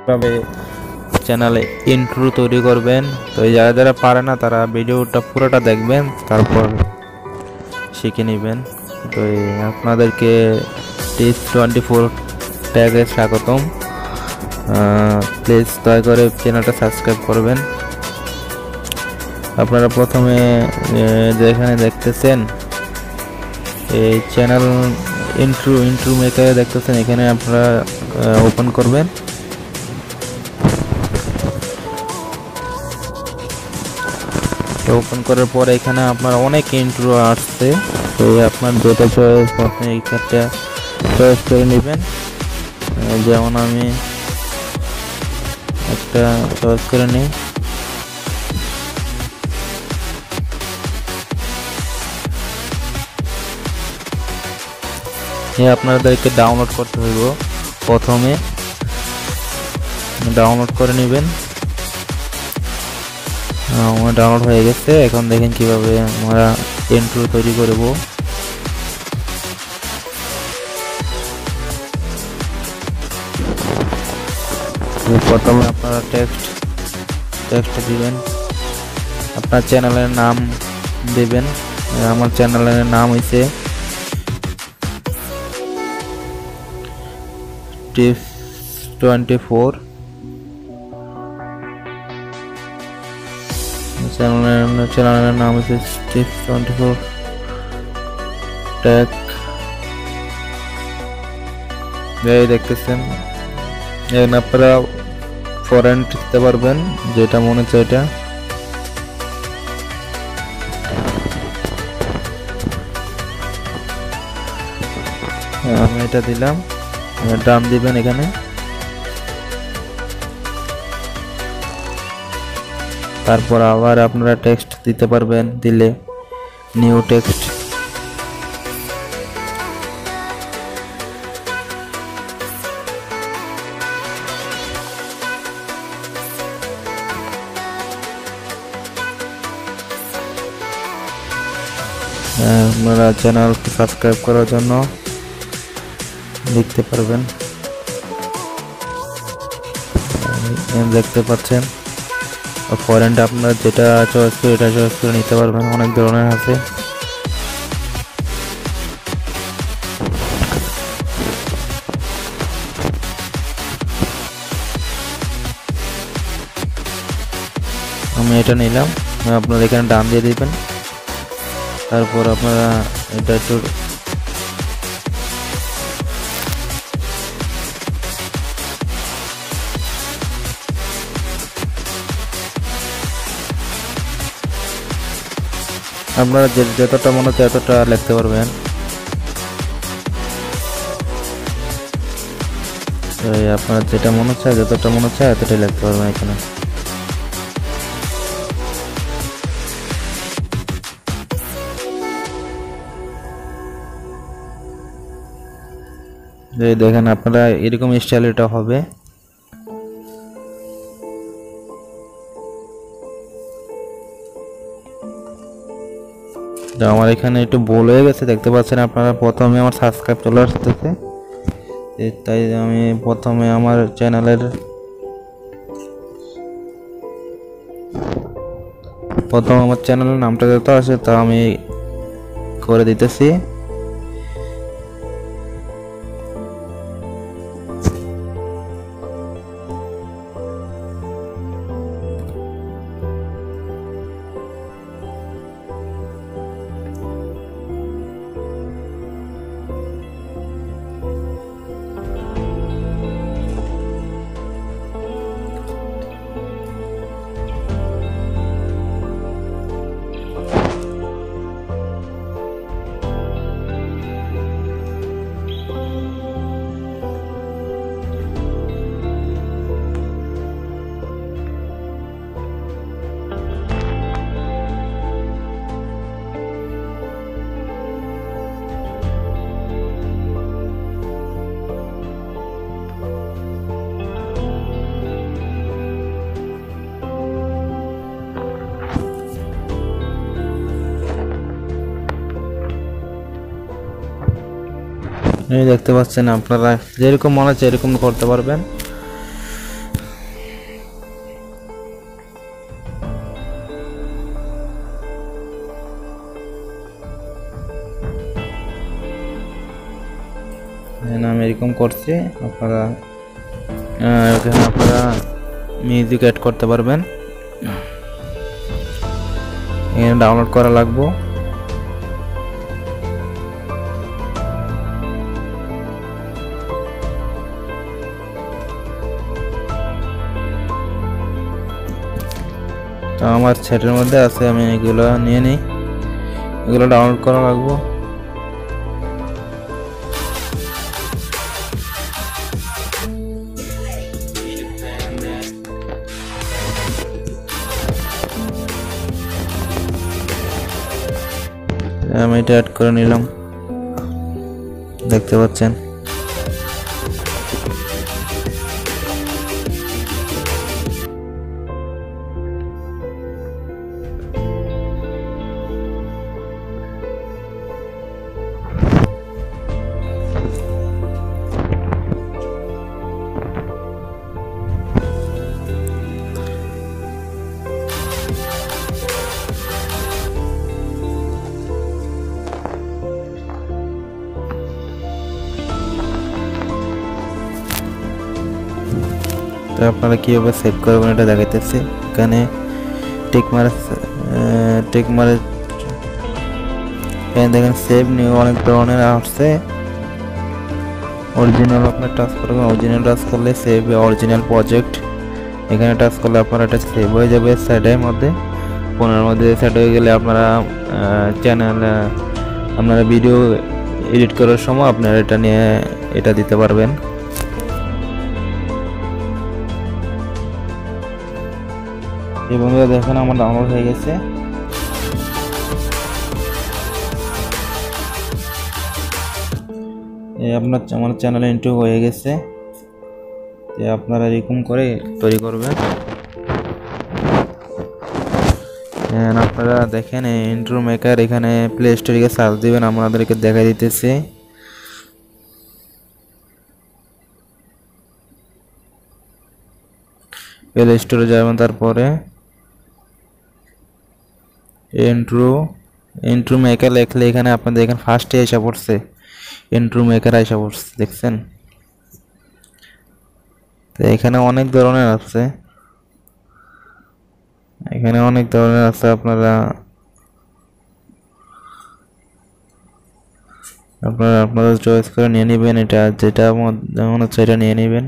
তবে চ্যানেলে ইন্ট্রো তৈরি করবেন। তো যারা যারা পারে না তারা ভিডিওটা পুরোটা দেখবেন, তারপর শিখে নেবেন। তো আপনাদেরকে tips24 ট্যাগে স্বাগতম। প্লিজ দয়া করে চ্যানেলটা সাবস্ক্রাইব করবেন। আপনারা প্রথমে যেখানে দেখতেছেন এই চ্যানেল ইন্ট্রো মেকারে দেখতেছেন, এখানে আপনারা ওপেন করবেন। ওপেন করার পর এখানে আপনার অনেক ইন্ট্রো আসছে। তো আপনার যেটা চয়েস আপনি এইটা চয়েস করে নেবেন। যেমন আমি একটা চয়েস করে নিই। আপনাদেরকে ডাউনলোড করতে হইব। প্রথমে ডাউনলোড করে নেবেন। আমার ডাউনলোড হয়ে গেছে। এখন দেখেন কিভাবে আমরা ইন্ট্রো তৈরি করব। প্রথমে আপনারা টেক্সট দিবেন, আপনার চ্যানেলের নাম দিবেন। আমার চ্যানেলের নাম হইছে tips24। চ্যানেলের নাম হচ্ছে tips24 ট্যাগ। এই দেখতেছেন, এখানে আপনারা ফরেন্ট দিতে পারবেন, যেটা মনে হচ্ছে এটা। আমি এটা দিলাম, ডান দিবেন এখানে। তারপর আবার আপনারা টেক্সট দিতে পারবেন, দিলে নিউ টেক্সট। আপনারা চ্যানেলকে সাবস্ক্রাইব করার জন্য লিখতে পারবেন। দেখতে পাচ্ছেন ফরেন্ট আপনার যেটা চয়েস করে এটা চয়েস করে নিতে পারবেন, অনেক ধরনের আছে। আমি এটা নিলাম। আপনারা এখানে ডান দিয়ে দিবেন। তারপর আপনারা এটা একটু আপনারা যতটা মনে হচ্ছে এতটা লিখতে পারবেন। আপনার যেটা মনে হচ্ছে যতটা মনে হচ্ছে এতটাই লিখতে পারবেন এখানে। দেখেন আপনারা এরকম স্টাইল এটা হবে। আমার এখানে একটু ভুল হয়ে গেছে, দেখতে পাচ্ছেন আপনারা। প্রথমে আমার সাবস্ক্রাইব চলে আসতেছে, তাই আমি প্রথমে আমার চ্যানেলের নামটা যত আছে তা আমি করে দিতেছি। এই দেখতে পাচ্ছেন আপনারা যেরকম মনে হচ্ছে এরকম করতে পারবেন। আমি এরকম করছি। আপনারা এখানে আপনারা মিউজিক অ্যাড করতে পারবেন। এখানে ডাউনলোড করা লাগবে। তো আমার সেটের মধ্যে আছে, আমি এগুলো নিয়ে নিই, এগুলো ডাউনলোড করা লাগবে। আমি এটা অ্যাড করে নিলাম, দেখতে পাচ্ছেন। তো আপনারা কীভাবে সেভ করবেন এটা দেখাইতেছি। এখানে টিক মারে এখানে দেখেন সেভ নিউ অনেক ধরনের আসছে। অরিজিনাল আপনার টাচ করবেন, অরিজিনাল টাচ করলে সেভ অরিজিনাল প্রজেক্ট, এখানে টাচ করলে আপনার এটা সেভ হয়ে যাবে সাইডের মধ্যে। ফোনের মধ্যে সেট হয়ে গেলে আপনারা চ্যানেল আপনারা ভিডিও এডিট করার সময় আপনারা এটা নিয়ে এটা দিতে পারবেন। এই বন্ধুরা দেখেন আমার ডাউনলোড হয়ে গেছে। আমার চ্যানেলে ইন্ট্রো হয়ে গেছে। আপনারা এরকম করে তৈরি করবেন। আপনারা দেখেন ইন্ট্রো মেকার, এখানে প্লে স্টোরে সার্চ দিবেন, আমাদেরকে দেখা দিতেছে। প্লে স্টোরে যাবেন, তারপরে ইন্ট্রো মেকার লেখলে এখানে আপনাদের এখানে ফার্স্টে এসে পড়ছে, ইন্ট্রো মেকার এসে পড়ছে, দেখছেন। তো এখানে অনেক ধরনের আছে, আপনাদের চয়েস করে নিয়ে নেবেন। এটা যেটা মনে হচ্ছে এটা নিয়ে নেবেন।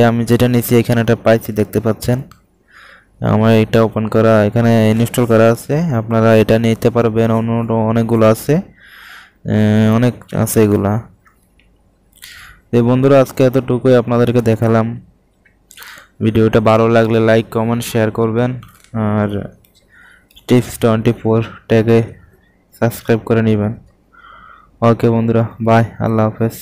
আমি যেটা নিয়েছি এখানে এটা পাইছি, দেখতে পাচ্ছেন। আমার এটা ওপেন করা, এখানে ইনস্টল করা আছে, আপনারা এটা নিতে পারবেন। অনেকগুলো আছে, অনেক আছে এগুলা। এই বন্ধুরা আজকে এতটুকুই আপনাদেরকে দেখালাম। ভিডিওটা ভালো লাগলে লাইক কমেন্ট শেয়ার করবেন, আর tips24 ট্যাগে সাবস্ক্রাইব করে নেবেন। ওকে বন্ধুরা, বাই, আল্লাহ হাফেজ।